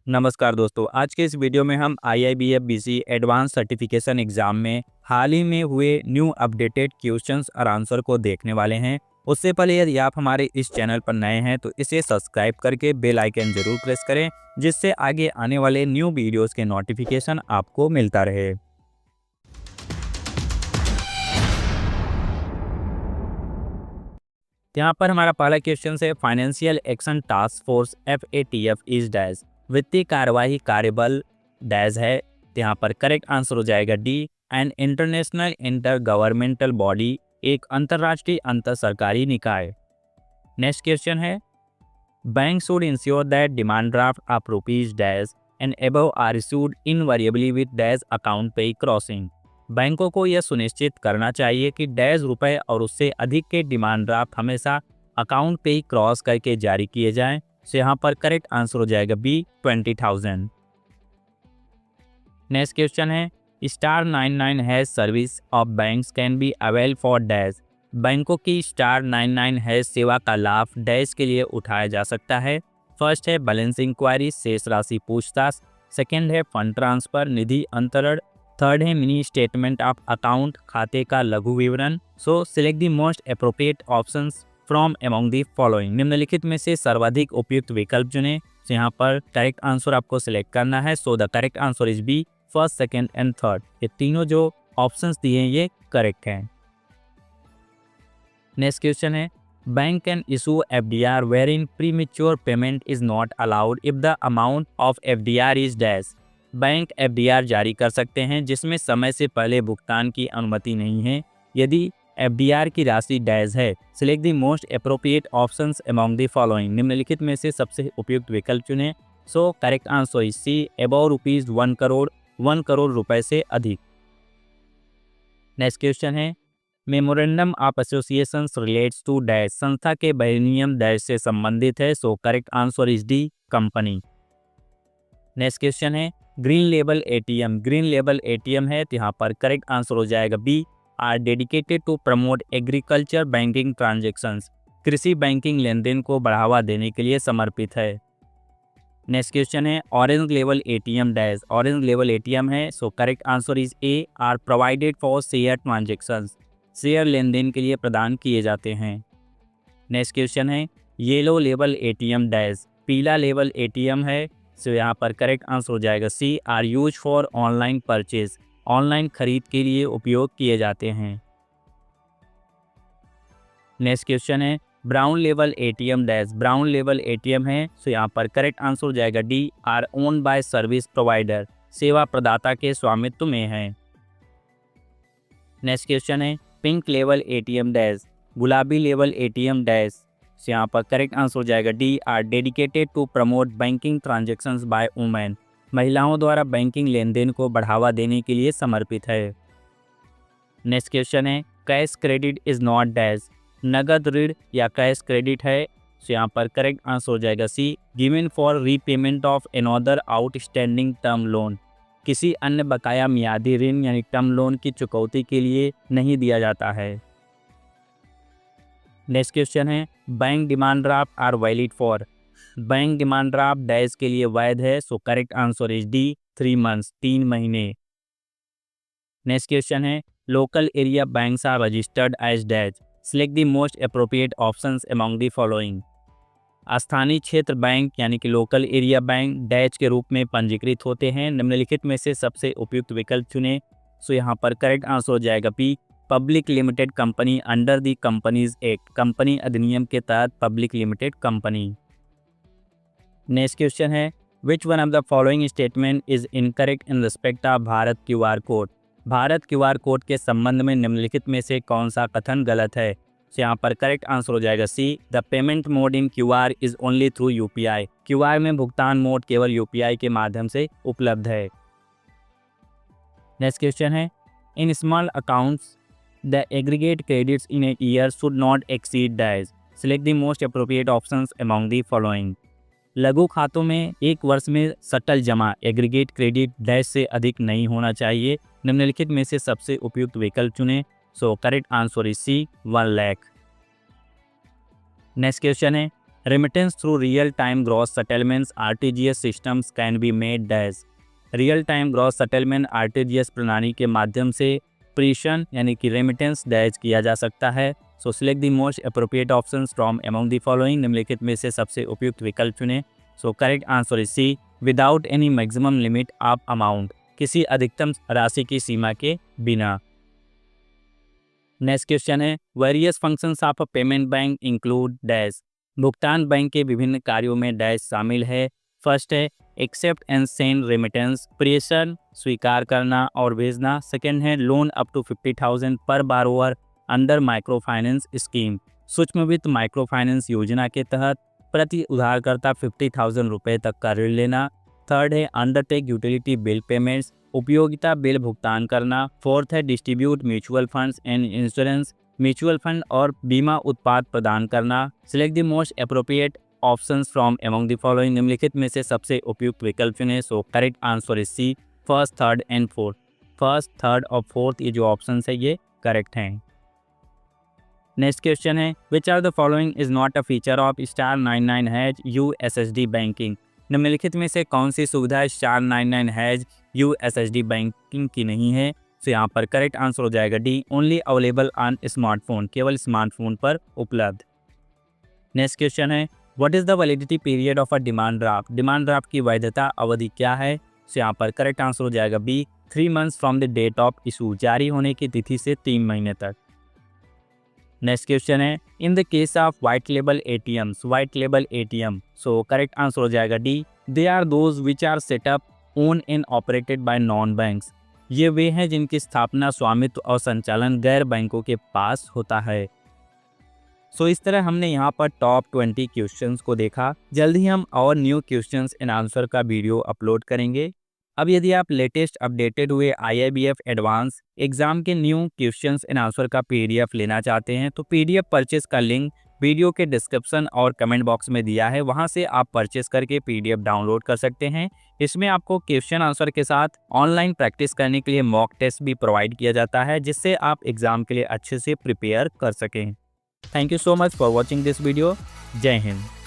नमस्कार दोस्तों, आज के इस वीडियो में हम IIBF BC advance certification exam में हाल ही में हुए न्यू अपडेटेड क्वेश्चंस और आंसर को देखने वाले हैं। उससे पहले यदि आप हमारे इस चैनल पर नए हैं तो इसे सब्सक्राइब करके बेल आइकन जरूर प्रेस करें, जिससे आगे आने वाले न्यू वीडियोस के नोटिफिकेशन आपको मिलता रहे। यहाँ पर हमारा पहला क्वेश्चन है, financial action task force FATF is dash. वित्तीय कार्यवाही कार्यबल डैश है। यहाँ पर करेक्ट आंसर हो जाएगा D. And international inter governmental body, एक अंतर्राष्ट्रीय अंतर सरकारी निकाय। नेक्स्ट क्वेश्चन है, bank should ensure that demand draft of rupees dash and above are issued invariably with dash account payee crossing. बैंकों को यह सुनिश्चित करना चाहिए कि डैश रुपए और उससे अधिक के डिमांड ड्राफ्ट हमेशा अकाउंट पे ही क्रॉस करके जारी किए जाएं। तो यहाँ पर करेक्ट आंसर हो जाएगा बी, 20,000। नेक्स्ट क्वेश्चन है, star 99 hash service of banks can be avail for dash. बैंकों की स्टार 99 हैश सेवा का लाभ डैश के लिए उठाया जा सकता है। फर्स्ट है बैलेंस इंक्वायरी, शेष राशि पूछताछ। सेकेंड है फंड ट्रांसफर, निधि अंतरण। थर्ड है मिनी स्टेटमेंट ऑफ अकाउंट, खाते का लघु विवरण। सो select the most appropriate options from among the following. निम्नलिखित में से सर्वाधिक उपयुक्त विकल्प चुनें। तो यहाँ पर करेक्ट आंसर आपको सिलेक्ट करना है। So the correct answer is B, first, second and third. ये तीनों जो ऑप्शंस दिए हैं ये करेक्ट हैं। नेक्स्ट क्वेश्चन है, bank can issue FDR wherein premature payment is not allowed if the amount of FDR is dash। Bank FDR जारी कर सकते हैं जिसमें समय से पहले भुगतान की अनुमति नहीं है यदि FDR की राशि डैश है। Select the most appropriate options among the following. निम्नलिखित में से सबसे उपयुक्त विकल्प चुनें। So correct answer is C, above rupees 1 crore, 1 crore रुपए से अधिक। नेक्स्ट क्वेश्चन है, memorandum of association relates to dash. संस्था के अधिनियम डैश से संबंधित है। So correct answer is D, company. Next question है, green label ATM। Green label ATM है तो यहाँ पर करेक्ट आंसर हो जाएगा B, are dedicated to promote agriculture banking transactions. कृषि बैंकिंग लेन देन को बढ़ावा देने के लिए समर्पित है। नेक्स्ट क्वेश्चन है, orange level ATM dash. Orange level ATM है। So correct answer is A, are provided for share transactions. Share लेन देन के लिए प्रदान किए जाते हैं। नेक्स्ट क्वेश्चन है, येलो लेवल ATM डैश। पीला लेवल ATM है। सो यहाँ पर करेक्ट आंसर हो जाएगा सी, are used for online purchase. Online खरीद के लिए उपयोग किए जाते हैं। नेक्स्ट क्वेश्चन है, brown level ATM dash. Brown level ATM है। सो यहाँ पर करेक्ट आंसर हो जाएगा D, are owned by service provider. सेवा प्रदाता के स्वामित्व में है। नेक्स्ट क्वेश्चन है, पिंक लेवल ATM डैश। गुलाबी लेवल ATM डैश। तो यहाँ पर करेक्ट आंसर हो जाएगा D, are dedicated to promote banking transactions by women. महिलाओं द्वारा बैंकिंग लेन देन को बढ़ावा देने के लिए समर्पित है। नेक्स्ट क्वेश्चन है, cash credit is not dash. नगद ऋण या कैश क्रेडिट है। तो यहाँ पर करेक्ट आंसर हो जाएगा C, given for repayment of another outstanding term loan. किसी अन्य बकाया मियादी ऋण यानी टर्म लोन की चुकौती के लिए नहीं दिया जाता है। नेक्स्ट क्वेश्चन है, bank demand draft are valid for. Bank demand draft dash के लिए वैध है। So correct answer is D, 3 months, 3 महीने। नेक्स्ट क्वेश्चन है, local area banks are registered as dash. Select the most appropriate options among the following. स्थानीय क्षेत्र bank यानी कि लोकल एरिया बैंक डैश के रूप में पंजीकृत होते हैं। निम्नलिखित में से सबसे उपयुक्त विकल्प चुनें। सो यहाँ पर करेक्ट आंसर हो जाएगा P, public limited company under the companies act. Company अधिनियम के तहत public limited company. Next question है, which one of the following statement is incorrect in respect of Bharat QR code. Bharat QR code के संबंध में निम्नलिखित में से कौन सा कथन गलत है। तो यहाँ पर करेक्ट आंसर हो जाएगा C, the payment mode in QR is only through UPI। QR में भुगतान मोड केवल UPI के माध्यम से उपलब्ध है। नेक्स्ट क्वेश्चन है, in small accounts the aggregate credits in a year should not exceed dash. Select the most appropriate options among the following. लघु खातों में एक वर्ष में सटल जमा एग्रीगेट क्रेडिट डैश से अधिक नहीं होना चाहिए। निम्नलिखित में से सबसे उपयुक्त विकल्प चुनें। So correct answer is C, 1 lakh. Next question है, Remittance through real-time gross settlements (RTGS) systems can be made dash। Real time gross settlement (RTGS) प्रणाली के माध्यम से प्रेषण यानी कि रेमिटेंस डैश किया जा सकता है। So select the most appropriate options from among the following. निम्नलिखित में से सबसे उपयुक्त विकल्प चुनें। So correct answer is C, without any maximum limit of amount, किसी अधिकतम राशि की सीमा के बिना। नेक्स्ट क्वेश्चन है, various functions of a payment bank include dash. भुगतान बैंक के विभिन्न कार्यों में डैश शामिल है। फर्स्ट है एक्सेप्ट एंड सेंड रेमिटेंस, प्रेषण स्वीकार करना और भेजना। सेकेंड है लोन अप टू 50,000 पर बारोवर अंडर माइक्रो फाइनेंस स्कीम, सूक्ष्म वित्त माइक्रो फाइनेंस योजना के तहत प्रति उधारकर्ता 50,000 रुपये तक का ऋण लेना। थर्ड है अंडरटेक यूटिलिटी बिल पेमेंट्स, उपयोगिता बिल भुगतान करना। फोर्थ है distribute mutual funds and insurance, mutual fund और बीमा उत्पाद प्रदान करना। Select the most appropriate options from among the following. निम्नलिखित में से सबसे उपयुक्त विकल्प चुनें। So correct answer is C, first, third and fourth. First, third और फोर्थ ये जो ऑप्शंस है ये करेक्ट हैं। नेक्स्ट क्वेश्चन है, which are the following is not a feature of *99# USSD banking. निम्नलिखित में से कौन सी सुविधा *99# USSD बैंकिंग की नहीं है। तो यहाँ पर करेक्ट आंसर हो जाएगा D, only available on smartphone, केवल स्मार्टफोन पर उपलब्ध। नेक्स्ट क्वेश्चन है, what is the validity period of a demand draft. Demand draft की वैधता अवधि क्या है। तो यहाँ पर करेक्ट आंसर हो जाएगा B, 3 months from the date of issue, जारी होने की तिथि से 3 महीने तक। नेक्स्ट क्वेश्चन है, in the case of white label ATMs, white label ATM, so correct answer हो जाएगा D, they are those which are setup owned and operated by non banks. ये वे हैं जिनकी स्थापना, स्वामित्व और संचालन गैर बैंकों के पास होता है। सो इस तरह हमने यहाँ पर टॉप 20 क्वेश्चंस को देखा। जल्द ही हम और न्यू क्वेश्चंस एंड आंसर का वीडियो अपलोड करेंगे। अब यदि आप लेटेस्ट अपडेटेड हुए IIBF एडवांस एग्जाम के न्यू क्वेश्चंस एंड आंसर का PDF लेना चाहते हैं तो PDF परचेस का लिंक वीडियो के डिस्क्रिप्शन और कमेंट बॉक्स में दिया है, वहां से आप परचेस करके PDF डाउनलोड कर सकते हैं। इसमें आपको क्वेश्चन आंसर के साथ ऑनलाइन प्रैक्टिस करने के लिए मॉक टेस्ट भी प्रोवाइड किया जाता है, जिससे आप एग्जाम के लिए अच्छे से प्रिपेयर कर सकें। Thank you so much for watching this video. जय हिंद।